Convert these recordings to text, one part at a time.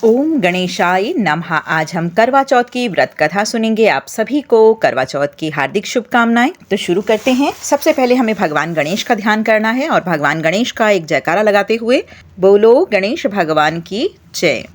ओम गणेशाय नमः। आज हम करवा चौथ की व्रत कथा सुनेंगे। आप सभी को करवा चौथ की हार्दिक शुभकामनाएं। तो शुरू करते हैं। सबसे पहले हमें भगवान गणेश का ध्यान करना है और भगवान गणेश का एक जयकारा लगाते हुए बोलो गणेश भगवान की जय।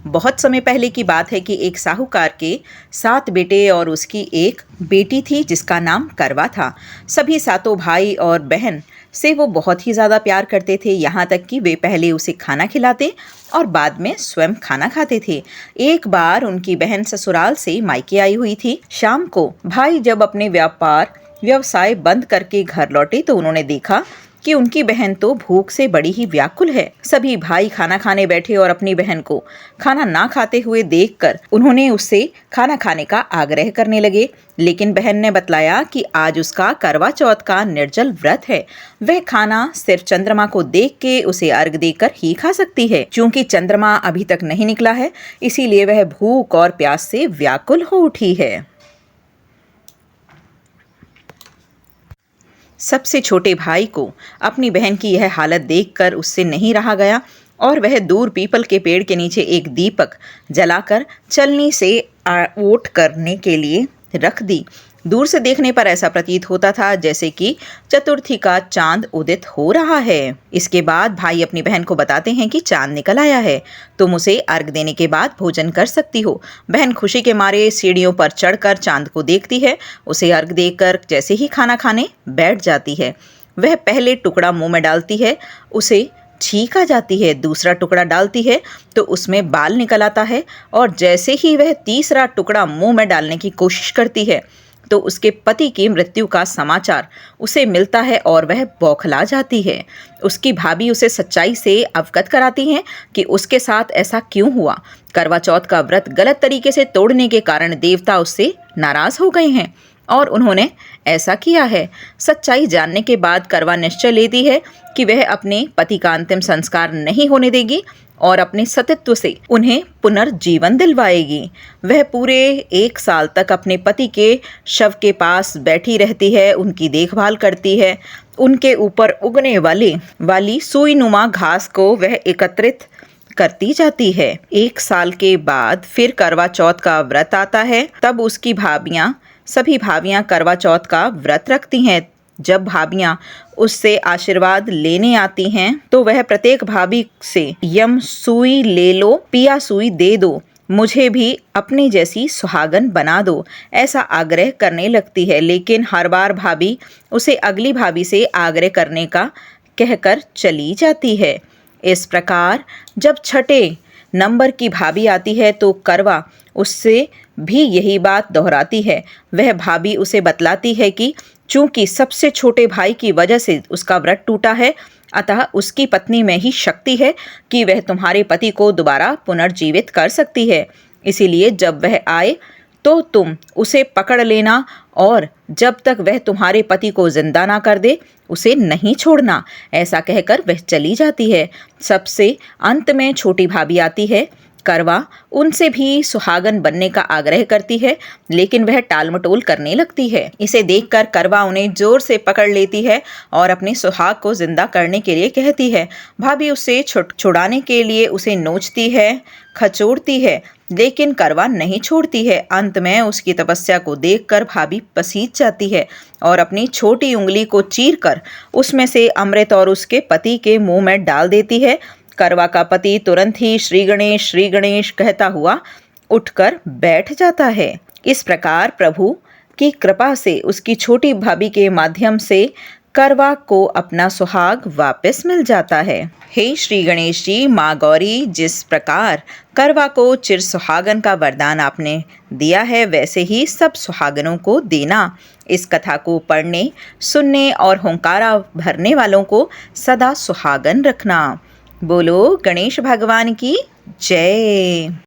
बहुत समय पहले की बात है कि एक साहूकार के 7 बेटे और उसकी एक बेटी थी जिसका नाम करवा था। सभी सातों भाई और बहन से वो बहुत ही ज़्यादा प्यार करते थे, यहाँ तक कि वे पहले उसे खाना खिलाते और बाद में स्वयं खाना खाते थे। एक बार उनकी बहन ससुराल से मायके आई हुई थी। शाम को भाई जब अपने व्यवसाय बंद करके घर लौटे तो उन्होंने देखा कि उनकी बहन तो भूख से बड़ी ही व्याकुल है। सभी भाई खाना खाने बैठे और अपनी बहन को खाना ना खाते हुए देखकर उन्होंने उससे खाना खाने का आग्रह करने लगे, लेकिन बहन ने बतलाया कि आज उसका करवा चौथ का निर्जल व्रत है। वह खाना सिर्फ चंद्रमा को देख के उसे अर्घ देकर ही खा सकती है। क्योंकि चंद्रमा अभी तक नहीं निकला है, इसीलिए वह भूख और प्यास से व्याकुल हो उठी है। सबसे छोटे भाई को अपनी बहन की यह हालत देखकर उससे नहीं रहा गया और वह दूर पीपल के पेड़ के नीचे एक दीपक जलाकर चलनी से ओट करने के लिए रख दी। दूर से देखने पर ऐसा प्रतीत होता था जैसे कि चतुर्थी का चांद उदित हो रहा है। इसके बाद भाई अपनी बहन को बताते हैं कि चांद निकल आया है, तुम उसे अर्घ देने के बाद भोजन कर सकती हो। बहन खुशी के मारे सीढ़ियों पर चढ़कर चांद को देखती है। उसे अर्घ देकर जैसे ही खाना खाने बैठ जाती है, वह पहले टुकड़ा मुंह में डालती है, उसे छींक आ जाती है। दूसरा टुकड़ा डालती है तो उसमें बाल निकल आता है और जैसे ही वह तीसरा टुकड़ा मुंह में डालने की कोशिश करती है तो उसके पति की मृत्यु का समाचार उसे मिलता है और वह बौखला जाती है। उसकी भाभी उसे सच्चाई से अवगत कराती हैं कि उसके साथ ऐसा क्यों हुआ। करवा चौथ का व्रत गलत तरीके से तोड़ने के कारण देवता उससे नाराज हो गए हैं और उन्होंने ऐसा किया है। सच्चाई जानने के बाद करवा निश्चय लेती है कि वह अपने पति का अंतिम संस्कार नहीं होने देगी और अपने सतीत्व से उन्हें पुनर्जीवन दिलवाएगी। वह पूरे 1 साल तक अपने पति के शव के पास बैठी रहती है, उनकी देखभाल करती है। उनके ऊपर उगने वाली सुईनुमा घास को वह एकत्रित करती जाती है। 1 साल के बाद फिर करवा चौथ का व्रत आता है। तब उसकी सभी भाभियां करवा चौथ का व्रत रखती हैं। जब भाभियां उससे आशीर्वाद लेने आती हैं तो वह प्रत्येक भाभी से यम सुई ले लो, पिया सुई दे दो, मुझे भी अपनी जैसी सुहागन बना दो, ऐसा आग्रह करने लगती है। लेकिन हर बार भाभी उसे अगली भाभी से आग्रह करने का कहकर चली जाती है। इस प्रकार जब छठे नंबर की भाभी आती है तो करवा उससे भी यही बात दोहराती है। वह भाभी उसे बतलाती है कि चूंकि सबसे छोटे भाई की वजह से उसका व्रत टूटा है, अतः उसकी पत्नी में ही शक्ति है कि वह तुम्हारे पति को दोबारा पुनर्जीवित कर सकती है। इसीलिए जब वह आए तो तुम उसे पकड़ लेना और जब तक वह तुम्हारे पति को जिंदा ना कर दे उसे नहीं छोड़ना। ऐसा कहकर वह चली जाती है। सबसे अंत में छोटी भाभी आती है। करवा उनसे भी सुहागन बनने का आग्रह करती है, लेकिन वह टालमटोल करने लगती है। इसे देखकर करवा उन्हें जोर से पकड़ लेती है और अपने सुहाग को जिंदा करने के लिए कहती है। भाभी उसे छुड़ाने के लिए उसे नोचती है, खचोड़ती है, लेकिन करवा नहीं छोड़ती है। अंत में उसकी तपस्या को देखकर भाभी पसीज जाती है और अपनी छोटी उंगली को चीरकर उसमें से अमृत और उसके पति के मुंह में डाल देती है। करवा का पति तुरंत ही श्री गणेश कहता हुआ उठकर बैठ जाता है। इस प्रकार प्रभु की कृपा से उसकी छोटी भाभी के माध्यम से करवा को अपना सुहाग वापस मिल जाता है। हे श्री गणेश जी, माँ गौरी, जिस प्रकार करवा को चिर सुहागन का वरदान आपने दिया है वैसे ही सब सुहागनों को देना। इस कथा को पढ़ने, सुनने और हुंकारा भरने वालों को सदा सुहागन रखना। बोलो गणेश भगवान की जय।